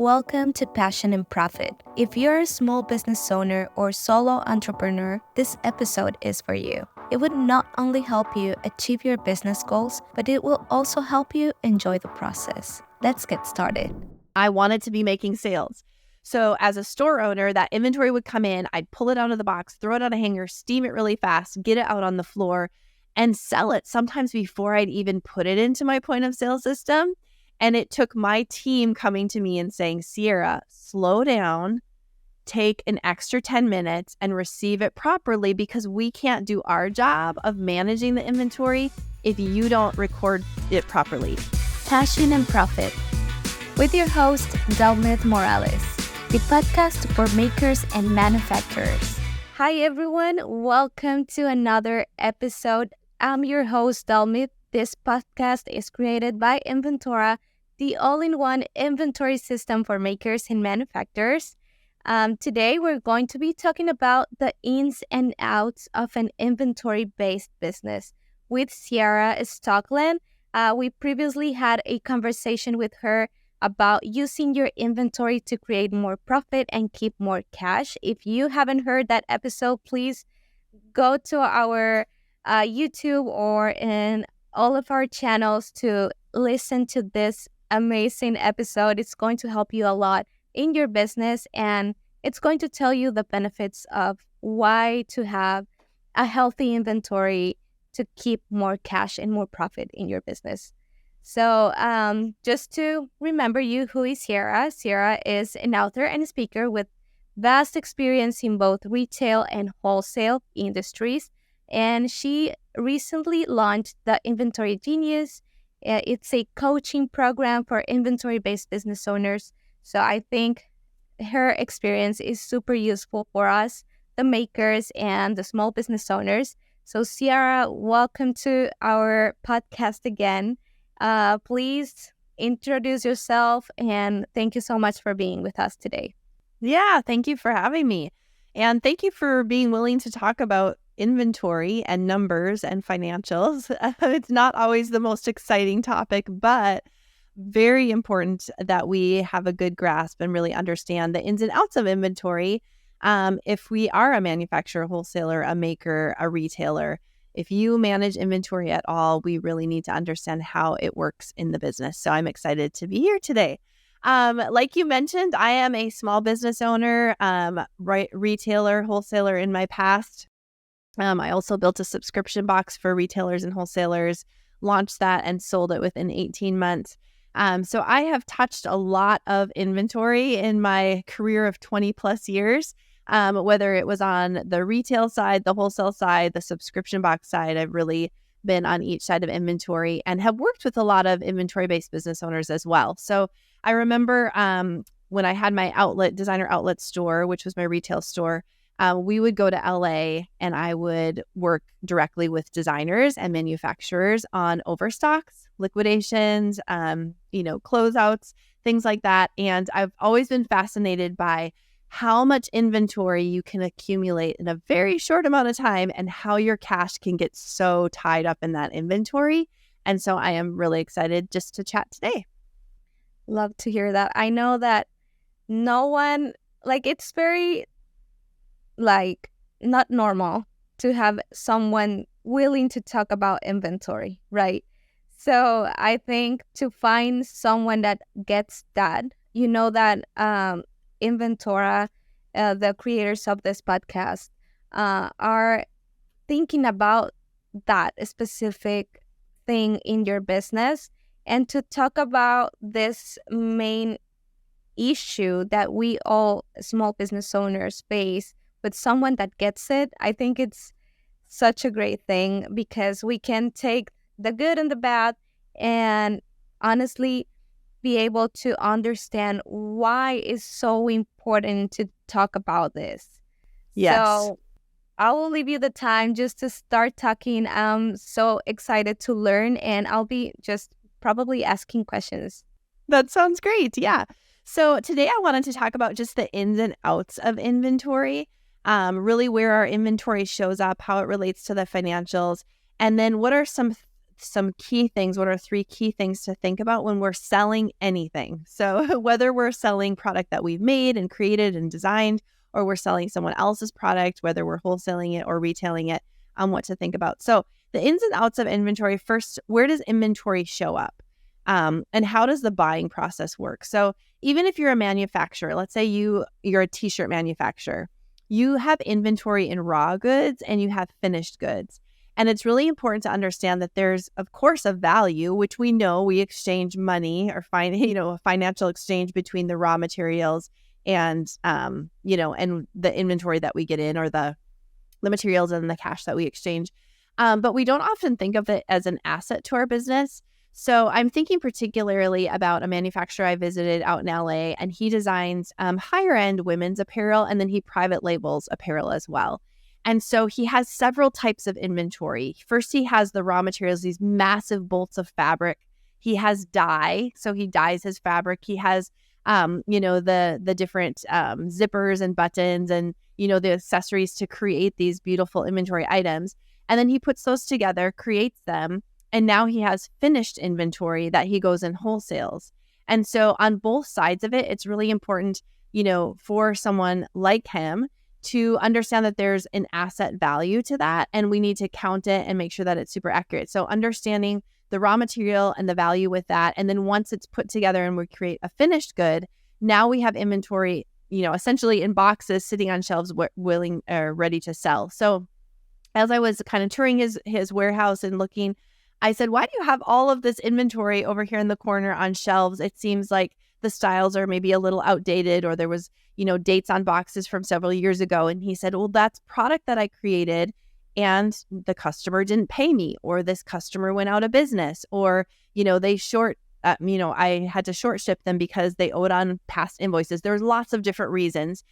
Welcome to Passion and Profit. If you're a small business owner or solo entrepreneur, this episode is for you. It would not only help you achieve your business goals, but it will also help you enjoy the process. Let's get started. I wanted to be making sales. So as a store owner, that inventory would come in, I'd pull it out of the box, throw it on a hanger, steam it really fast, get it out on the floor, and sell it sometimes before I'd even put it into my point of sale system. And it took my team coming to me and saying, Ciara, slow down, take an extra 10 minutes and receive it properly, because we can't do our job of managing the inventory if you don't record it properly. Passion and Profit with your host, Dalmith Morales, the podcast for makers and manufacturers. Hi, everyone. Welcome to another episode. I'm your host, Dalmith. This podcast is created by Inventora, the all-in-one inventory system for makers and manufacturers. Today, we're going to be talking about the ins and outs of an inventory-based business with Ciara Stockland. We previously had a conversation with her about using your inventory to create more profit and keep more cash. If you haven't heard that episode, please go to our YouTube or in all of our channels to listen to this amazing episode. It's going to help you a lot in your business, and it's going to tell you the benefits of why to have a healthy inventory to keep more cash and more profit in your business. So just to remember you, who is Ciara? Ciara is an author and speaker with vast experience in both retail and wholesale industries. And she recently launched the Inventory Genius. It's a coaching program for inventory-based business owners. So I think her experience is super useful for us, the makers and the small business owners. So Ciara, welcome to our podcast again. Please introduce yourself, and thank you so much for being with us today. Yeah, thank you for having me. And thank you for being willing to talk about inventory and numbers and financials. It's not always the most exciting topic, but very important that we have a good grasp and really understand the ins and outs of inventory. If we are a manufacturer, wholesaler, a maker, a retailer, if you manage inventory at all, we really need to understand how it works in the business. So I'm excited to be here today. Like you mentioned, I am a small business owner, retailer, wholesaler in my past. I also built a subscription box for retailers and wholesalers, launched that and sold it within 18 months. So I have touched a lot of inventory in my career of 20 plus years. Whether it was on the retail side, the wholesale side, the subscription box side, I've really been on each side of inventory and have worked with a lot of inventory-based business owners as well. So I remember when I had my designer outlet store, which was my retail store, we would go to LA and I would work directly with designers and manufacturers on overstocks, liquidations, closeouts, things like that. And I've always been fascinated by how much inventory you can accumulate in a very short amount of time and how your cash can get so tied up in that inventory. And so I am really excited just to chat today. Love to hear that. I know that no one, it's very, not normal to have someone willing to talk about inventory, right? So I think to find someone that gets that, that Inventora, the creators of this podcast, are thinking about that specific thing in your business, and to talk about this main issue that we all small business owners face with someone that gets it. I think it's such a great thing because we can take the good and the bad and honestly be able to understand why it's so important to talk about this. Yes. So I will leave you the time just to start talking. I'm so excited to learn, and I'll be just probably asking questions. That sounds great. Yeah. So today I wanted to talk about just the ins and outs of inventory, really where our inventory shows up, how it relates to the financials, and then what are some some key things. What are 3 key things to think about when we're selling anything? So whether we're selling product that we've made and created and designed, or we're selling someone else's product, whether we're wholesaling it or retailing it, what to think about. So the ins and outs of inventory. First, where does inventory show up? And how does the buying process work? So even if you're a manufacturer, let's say you're a t-shirt manufacturer, you have inventory in raw goods and you have finished goods. And it's really important to understand that there's, of course, a value, which we know we exchange money or a financial exchange between the raw materials and, and the inventory that we get in, or the materials and the cash that we exchange. But we don't often think of it as an asset to our business. So I'm thinking particularly about a manufacturer I visited out in LA, and he designs higher end women's apparel, and then he private labels apparel as well. And so he has several types of inventory. First, he has the raw materials, these massive bolts of fabric. He has dye, so he dyes his fabric. He has, the different zippers and buttons and, the accessories to create these beautiful inventory items. And then he puts those together, creates them. And now he has finished inventory that he goes and wholesales. And so on both sides of it, it's really important, for someone like him to understand that there's an asset value to that, and we need to count it and make sure that it's super accurate. So understanding the raw material and the value with that. And then once it's put together and we create a finished good, now we have inventory, essentially in boxes sitting on shelves willing or ready to sell. So as I was kind of touring his warehouse and looking, I said, why do you have all of this inventory over here in the corner on shelves? It seems like the styles are maybe a little outdated, or there was, dates on boxes from several years ago. And he said, well, that's product that I created and the customer didn't pay me, or this customer went out of business, or, they I had to short ship them because they owed on past invoices. There's lots of different reasons.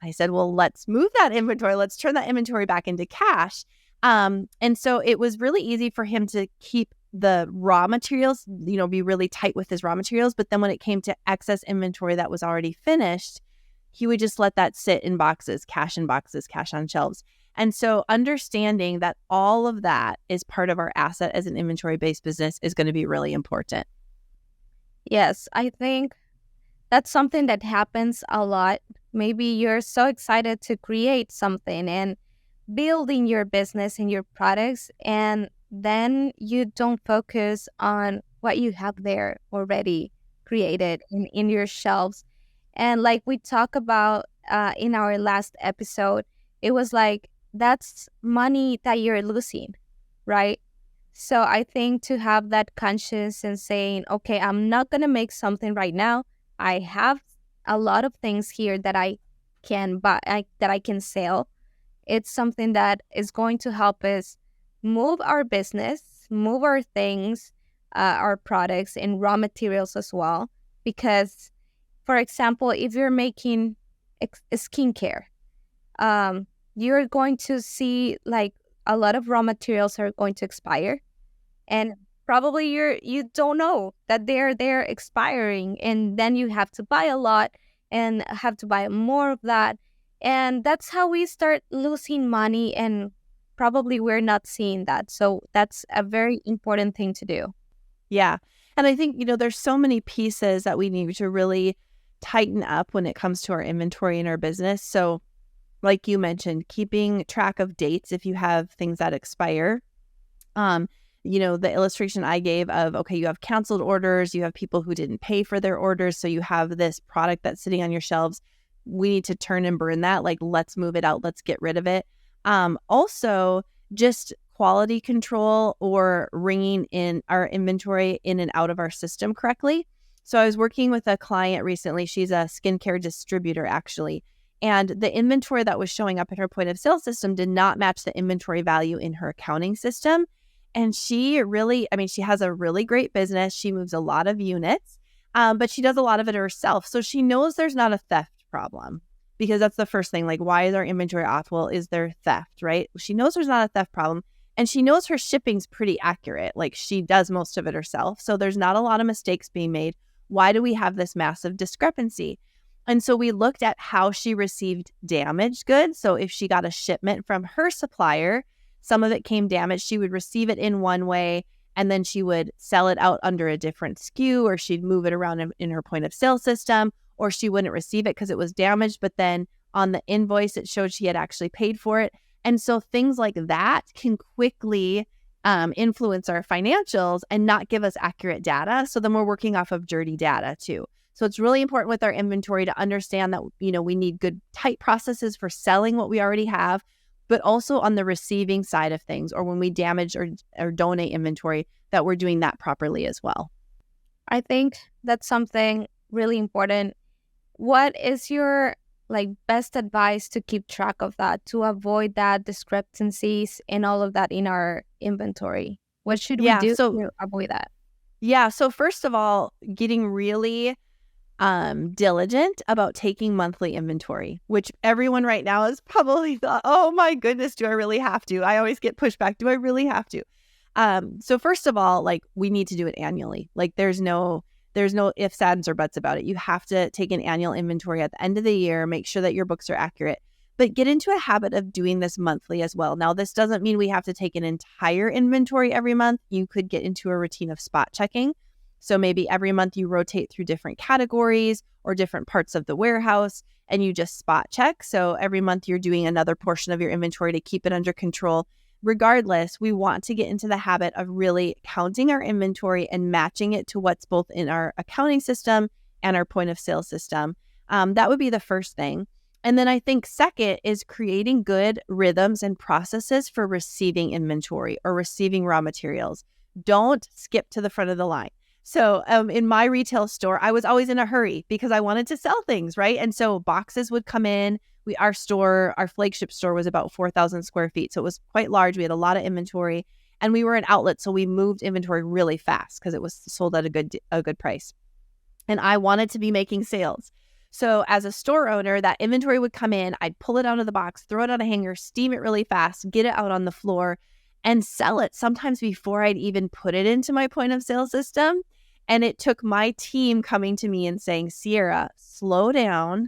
I said, well, let's move that inventory. Let's turn that inventory back into cash. And so it was really easy for him to keep the raw materials, be really tight with his raw materials. But then when it came to excess inventory that was already finished, he would just let that sit in boxes, cash on shelves. And so understanding that all of that is part of our asset as an inventory-based business is going to be really important. Yes, I think that's something that happens a lot. Maybe you're so excited to create something and building your business and your products, and then you don't focus on what you have there already created in your shelves. And like we talked about in our last episode, it was like, that's money that you're losing, right? So I think to have that conscience and saying, okay, I'm not going to make something right now. I have a lot of things here that I can buy, that I can sell. It's something that is going to help us move our business, move our things, our products and raw materials as well. Because, for example, if you're making skincare, you're going to see like a lot of raw materials are going to expire, and probably you don't know that they're expiring, and then you have to buy a lot and have to buy more of that. And that's how we start losing money, and probably we're not seeing that. So that's a very important thing to do. Yeah. And I think, there's so many pieces that we need to really tighten up when it comes to our inventory in our business. So like you mentioned, keeping track of dates if you have things that expire. The illustration I gave of, okay, you have canceled orders, you have people who didn't pay for their orders. So you have this product that's sitting on your shelves. We need to turn and burn that. Like, let's move it out. Let's get rid of it. Also, just quality control or ringing in our inventory in and out of our system correctly. So I was working with a client recently. She's a skincare distributor, actually. And the inventory that was showing up in her point of sale system did not match the inventory value in her accounting system. And she has a really great business. She moves a lot of units, but she does a lot of it herself. So she knows there's not a theft problem, because that's the first thing. Like, why is our inventory off? Well, is there theft, right? She knows there's not a theft problem, and she knows her shipping's pretty accurate. Like, she does most of it herself. So there's not a lot of mistakes being made. Why do we have this massive discrepancy? And so we looked at how she received damaged goods. So if she got a shipment from her supplier, some of it came damaged, she would receive it in one way, and then she would sell it out under a different SKU, or she'd move it around in her point of sale system, or she wouldn't receive it because it was damaged, but then on the invoice it showed she had actually paid for it. And so things like that can quickly influence our financials and not give us accurate data. So then we're working off of dirty data too. So it's really important with our inventory to understand that, we need good, tight processes for selling what we already have, but also on the receiving side of things, or when we damage or donate inventory, that we're doing that properly as well. I think that's something really important. What is your best advice to keep track of that, to avoid that discrepancies and all of that in our inventory? What should we do to avoid that? Yeah. So first of all, getting really diligent about taking monthly inventory, which everyone right now is probably thought, oh my goodness, do I really have to? I always get pushback. Do I really have to? So first of all, we need to do it annually. There's no ifs, ands, or buts about it. You have to take an annual inventory at the end of the year, make sure that your books are accurate, but get into a habit of doing this monthly as well. Now, this doesn't mean we have to take an entire inventory every month. You could get into a routine of spot checking. So maybe every month you rotate through different categories or different parts of the warehouse and you just spot check. So every month you're doing another portion of your inventory to keep it under control. Regardless, we want to get into the habit of really counting our inventory and matching it to what's both in our accounting system and our point of sale system. That would be the first thing. And then I think second is creating good rhythms and processes for receiving inventory or receiving raw materials. Don't skip to the front of the line. So in my retail store, I was always in a hurry because I wanted to sell things, right? And so boxes would come in. Our flagship store was about 4,000 square feet. So it was quite large. We had a lot of inventory and we were an outlet. So we moved inventory really fast because it was sold at a good price. And I wanted to be making sales. So as a store owner, that inventory would come in, I'd pull it out of the box, throw it on a hanger, steam it really fast, get it out on the floor and sell it sometimes before I'd even put it into my point of sale system. And it took my team coming to me and saying, Ciara, slow down,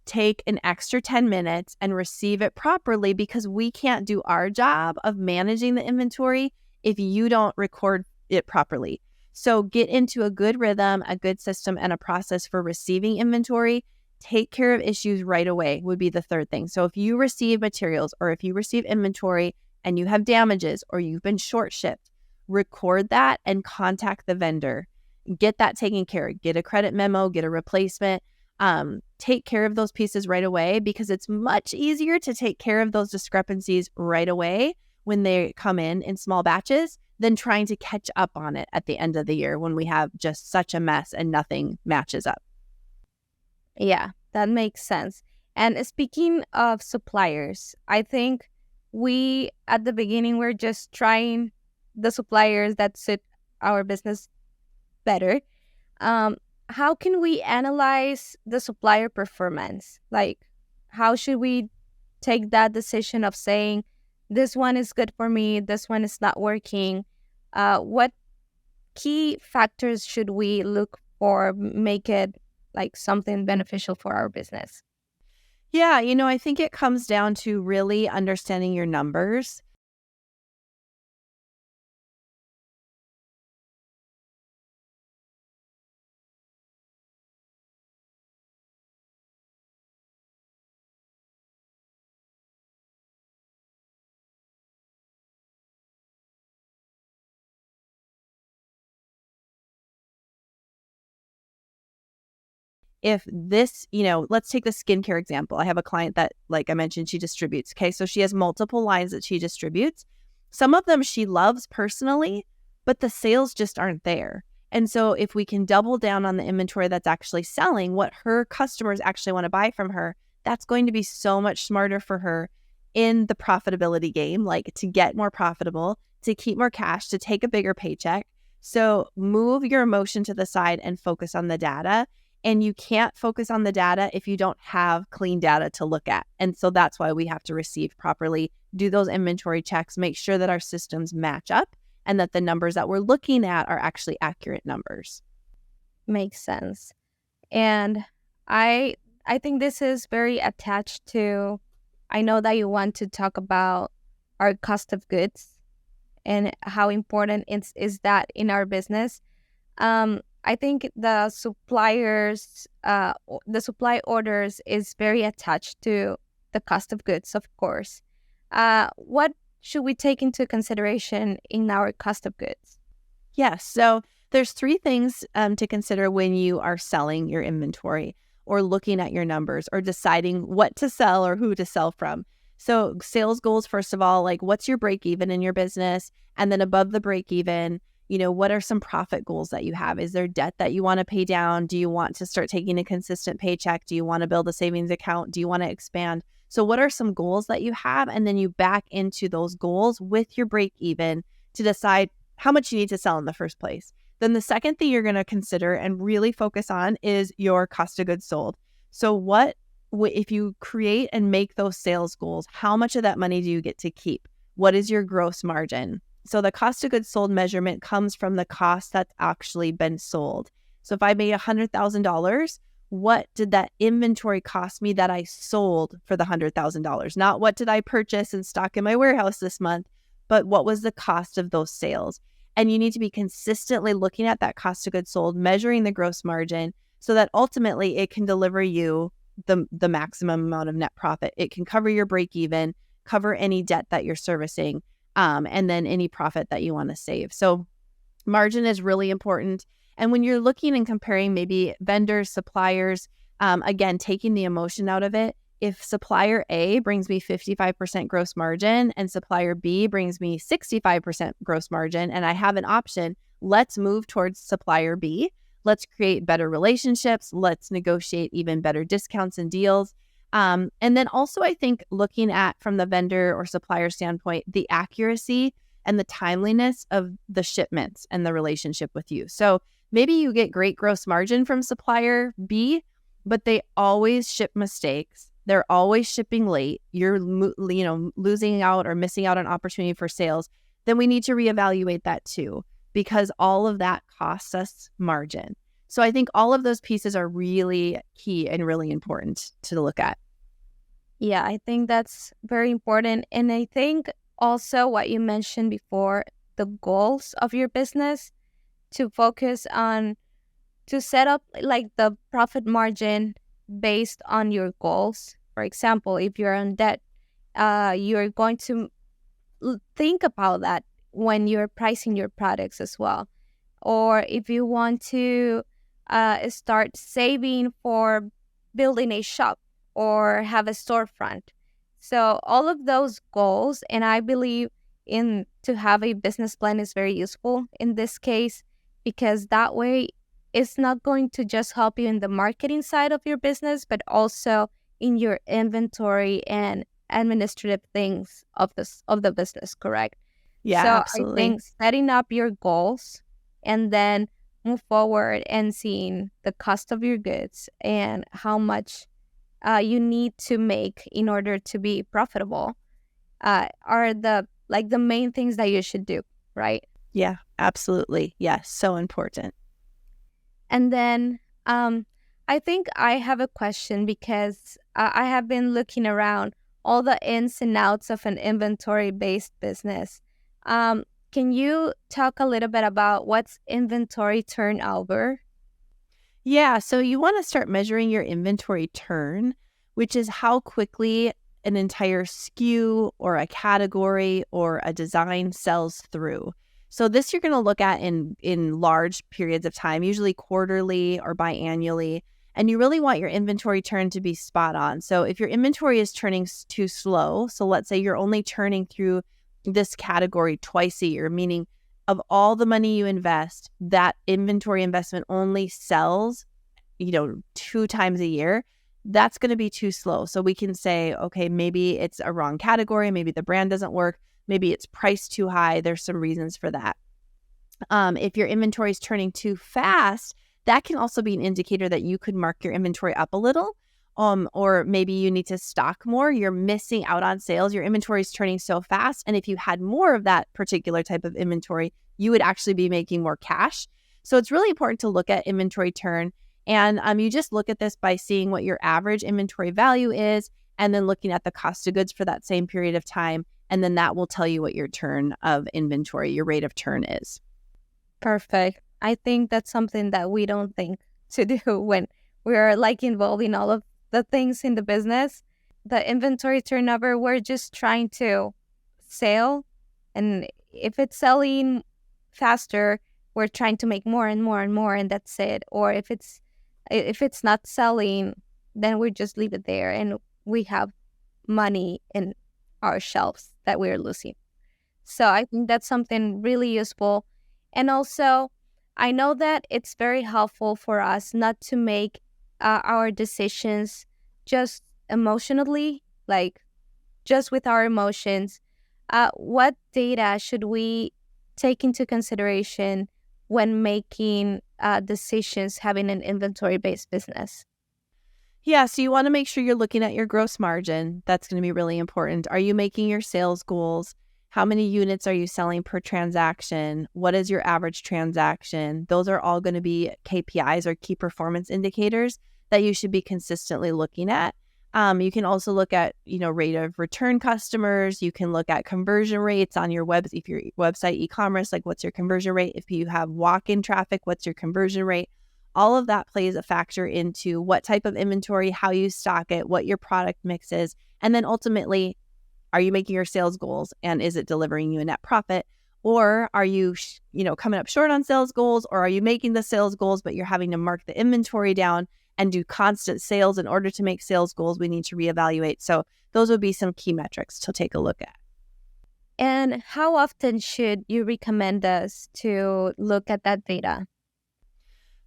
take an extra 10 minutes and receive it properly because we can't do our job of managing the inventory if you don't record it properly. So get into a good rhythm, a good system, and a process for receiving inventory. Take care of issues right away would be the third thing. So if you receive materials or if you receive inventory and you have damages or you've been short shipped, record that and contact the vendor. Get that taken care of. Get a credit memo, get a replacement. Take care of those pieces right away because it's much easier to take care of those discrepancies right away when they come in small batches than trying to catch up on it at the end of the year when we have just such a mess and nothing matches up. Yeah, that makes sense. And speaking of suppliers, I think we, at the beginning, we're just trying the suppliers that suit our business better. How can we analyze the supplier performance? How should we take that decision of saying, this one is good for me, this one is not working? What key factors should we look for, make it something beneficial for our business? Yeah, I think it comes down to really understanding your numbers. If this, let's take the skincare example. I have a client that, like I mentioned, she distributes. Okay. So she has multiple lines that she distributes. Some of them she loves personally, but the sales just aren't there. And so if we can double down on the inventory that's actually selling, what her customers actually want to buy from her, that's going to be so much smarter for her in the profitability game, to get more profitable, to keep more cash, to take a bigger paycheck. So move your emotion to the side and focus on the data. And you can't focus on the data if you don't have clean data to look at. And so that's why we have to receive properly, do those inventory checks, make sure that our systems match up and that the numbers that we're looking at are actually accurate numbers. Makes sense. And I think this is very attached to, I know that you want to talk about our cost of goods and how important is that in our business. I think the supply orders is very attached to the cost of goods, of course. What should we take into consideration in our cost of goods? Yes. So there's three things to consider when you are selling your inventory or looking at your numbers or deciding what to sell or who to sell from. So sales goals, first of all, like what's your break even in your business? And then above the break even, what are some profit goals that you have? Is there debt that you want to pay down? Do you want to start taking a consistent paycheck? Do you want to build a savings account? Do you want to expand? So what are some goals that you have? And then you back into those goals with your break even to decide how much you need to sell in the first place. Then the second thing you're going to consider and really focus on is your cost of goods sold. So if you create and make those sales goals, how much of that money do you get to keep? What is your gross margin? So the cost of goods sold measurement comes from the cost that's actually been sold. So if I made $100,000, what did that inventory cost me that I sold for the $100,000? Not what did I purchase and stock in my warehouse this month, but what was the cost of those sales? And you need to be consistently looking at that cost of goods sold, measuring the gross margin so that ultimately it can deliver you the maximum amount of net profit. It can cover your break even, cover any debt that you're servicing, and then any profit that you want to save. So margin is really important. And when you're looking and comparing maybe vendors, suppliers, again, taking the emotion out of it, if supplier A brings me 55% gross margin and supplier B brings me 65% gross margin and I have an option, let's move towards supplier B. Let's create better relationships. Let's negotiate even better discounts and deals. And then also, I think looking at from the vendor or supplier standpoint, the accuracy and the timeliness of the shipments and the relationship with you. So maybe you get great gross margin from supplier B, but they always ship mistakes. They're always shipping late. You're losing out or missing out on opportunity for sales. Then we need to reevaluate that too, because all of that costs us margin. So I think all of those pieces are really key and really important to look at. Yeah, I think that's very important. And I think also what you mentioned before, the goals of your business, to focus on, to set up like the profit margin based on your goals. For example, if you're in debt, you're going to think about that when you're pricing your products as well. Or if you want to start saving for building a shop or have a storefront. So all of those goals, and I believe to have a business plan is very useful in this case, because that way it's not going to just help you in the marketing side of your business, but also in your inventory and administrative things of the business, correct? Yeah, So absolutely. I think setting up your goals and then move forward and seeing the cost of your goods and how much you need to make in order to be profitable are the main things that you should do, right? Yeah, absolutely. Yes, so important. And then I think I have a question, because I have been looking around all the ins and outs of an inventory-based business. Can you talk a little bit about what's inventory turnover? Yeah, so you want to start measuring your inventory turn, which is how quickly an entire SKU or a category or a design sells through. So this you're going to look at in large periods of time, usually quarterly or biannually, and you really want your inventory turn to be spot on. So if your inventory is turning too slow, so let's say you're only turning through this category twice a year, meaning of all the money you invest, that inventory investment only sells, 2 times a year, that's going to be too slow. So we can say, okay, maybe it's a wrong category. Maybe the brand doesn't work. Maybe it's priced too high. There's some reasons for that. If your inventory is turning too fast, that can also be an indicator that you could mark your inventory up a little. Or maybe you need to stock more. You're missing out on sales. Your inventory is turning so fast. And if you had more of that particular type of inventory, you would actually be making more cash. So it's really important to look at inventory turn. And you just look at this by seeing what your average inventory value is, and then looking at the cost of goods for that same period of time, And then that will tell you what your turn of inventory, your rate of turn is. Perfect. I think that's something that we don't think to do when we're like involved in all of the things in the business. The inventory turnover, we're just trying to sell. And if it's selling faster, we're trying to make more and more and more, and that's it. Or if it's not selling, then we just leave it there and we have money in our shelves that we're losing. So I think that's something really useful. And also, I know that it's very helpful for us not to make our decisions just emotionally, like just with our emotions. What data should we take into consideration when making decisions having an inventory-based business? Yeah, so you want to make sure you're looking at your gross margin. That's going to be really important. Are you making your sales goals? How many units are you selling per transaction? What is your average transaction? Those are all going to be KPIs or key performance indicators that you should be consistently looking at. You can also look at, rate of return customers. You can look at conversion rates on your if your website e-commerce, like what's your conversion rate? If you have walk-in traffic, what's your conversion rate? All of that plays a factor into what type of inventory, how you stock it, what your product mix is, and then ultimately, are you making your sales goals and is it delivering you a net profit? Or are you, coming up short on sales goals, or are you making the sales goals, but you're having to mark the inventory down and do constant sales in order to make sales goals? We need to reevaluate. So those would be some key metrics to take a look at. And how often should you recommend us to look at that data?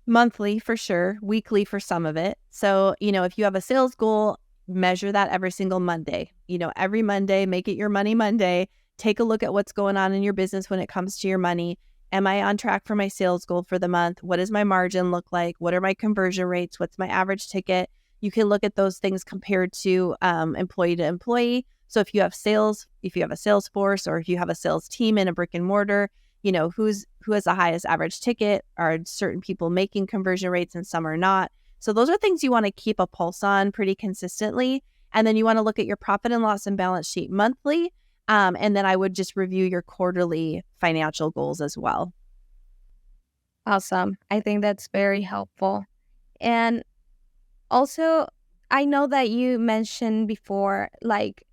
Monthly for sure, weekly for some of it. So, if you have a sales goal, measure that every single Monday. Every Monday, make it your Money Monday. Take a look at what's going on in your business when it comes to your money. Am I on track for my sales goal for the month? What does my margin look like? What are my conversion rates? What's my average ticket? You can look at those things compared to employee to employee. So if you have a sales force, or if you have a sales team in a brick and mortar, who has the highest average ticket? Are certain people making conversion rates and some are not? So those are things you want to keep a pulse on pretty consistently. And then you want to look at your profit and loss and balance sheet monthly. And then I would just review your quarterly financial goals as well. Awesome. I think that's very helpful. And also, I know that you mentioned before, like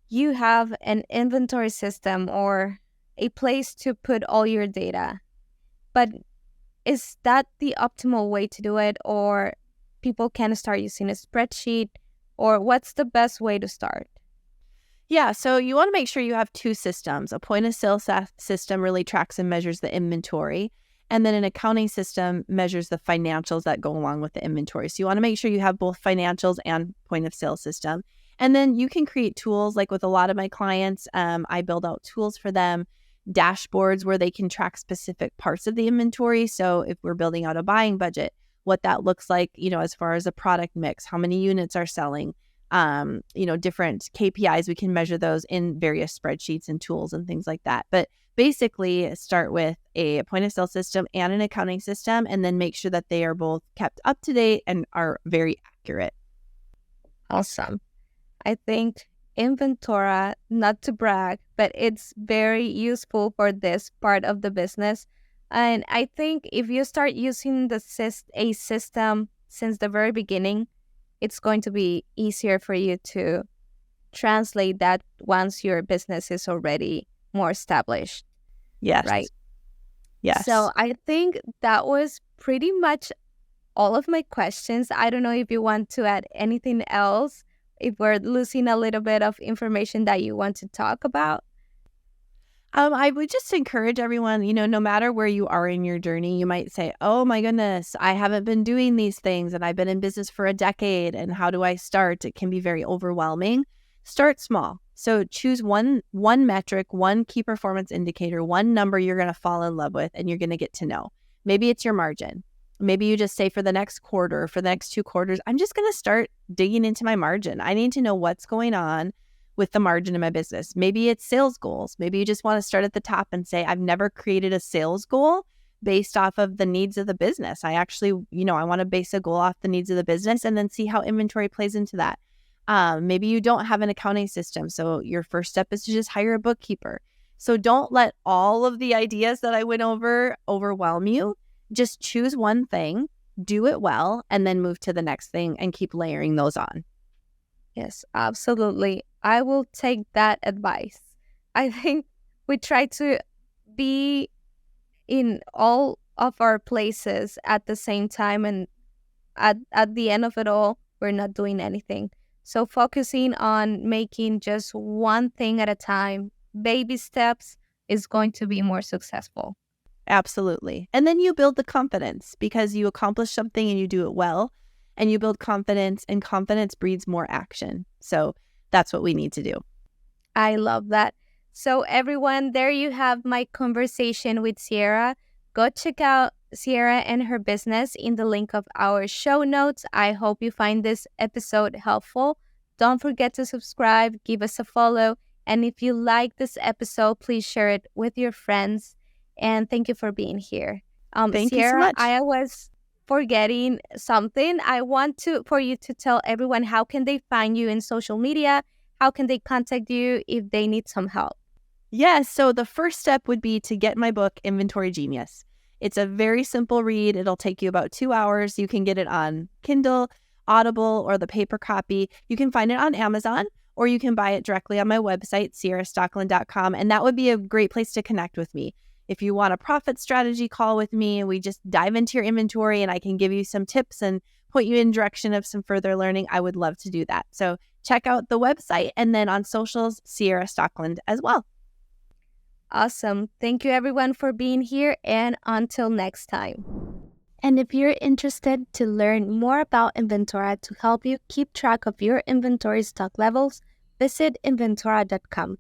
you have an inventory system or a place to put all your data. But is that the optimal way to do it, or people can start using a spreadsheet, or what's the best way to start? Yeah, so you want to make sure you have two systems. A point of sale system really tracks and measures the inventory, and then an accounting system measures the financials that go along with the inventory. So you want to make sure you have both financials and point of sale system. And then you can create tools, like with a lot of my clients, I build out tools for them, dashboards where they can track specific parts of the inventory. So if we're building out a buying budget, what that looks like, as far as a product mix, how many units are selling, different KPIs, we can measure those in various spreadsheets and tools and things like that. But basically start with a point of sale system and an accounting system, and then make sure that they are both kept up to date and are very accurate. Awesome. I think Inventora, not to brag, but it's very useful for this part of the business. And I think if you start using a system since the very beginning, it's going to be easier for you to translate that once your business is already more established. Yes. Right? Yes. So I think that was pretty much all of my questions. I don't know if you want to add anything else, if we're losing a little bit of information that you want to talk about. I would just encourage everyone, no matter where you are in your journey, you might say, oh my goodness, I haven't been doing these things and I've been in business for a decade. And how do I start? It can be very overwhelming. Start small. So choose one metric, one key performance indicator, one number you're going to fall in love with and you're going to get to know. Maybe it's your margin. Maybe you just say for the next quarter, for the next 2 quarters, I'm just going to start digging into my margin. I need to know what's going on with the margin in my business. Maybe it's sales goals. Maybe you just want to start at the top and say, I've never created a sales goal based off of the needs of the business. I actually, I want to base a goal off the needs of the business and then see how inventory plays into that. Maybe you don't have an accounting system. So your first step is to just hire a bookkeeper. So don't let all of the ideas that I went over overwhelm you. Just choose one thing, do it well, and then move to the next thing and keep layering those on. Yes, absolutely. I will take that advice. I think we try to be in all of our places at the same time, and at the end of it all, we're not doing anything. So focusing on making just one thing at a time, baby steps, is going to be more successful. Absolutely. And then you build the confidence because you accomplish something and you do it well, and you build confidence, and confidence breeds more action. So that's what we need to do. I love that. So everyone, there you have my conversation with Ciara. Go check out Ciara and her business in the link of our show notes. I hope you find this episode helpful. Don't forget to subscribe, give us a follow, and if you like this episode, please share it with your friends. And thank you for being here. Thank you so Ciara, much. I was forgetting something. I want for you to tell everyone how can they find you in social media, how can they contact you if they need some help. Yes. So the first step would be to get my book, Inventory Genius. It's a very simple read. It'll take you about 2 hours. You can get it on Kindle, Audible, or the paper copy. You can find it on Amazon, or you can buy it directly on my website, ciarastockland.com. And that would be a great place to connect with me. If you want a profit strategy call with me, and we just dive into your inventory and I can give you some tips and point you in direction of some further learning, I would love to do that. So check out the website, and then on socials, Ciara Stockland as well. Awesome. Thank you everyone for being here, and until next time. And if you're interested to learn more about Inventora to help you keep track of your inventory stock levels, visit Inventora.com.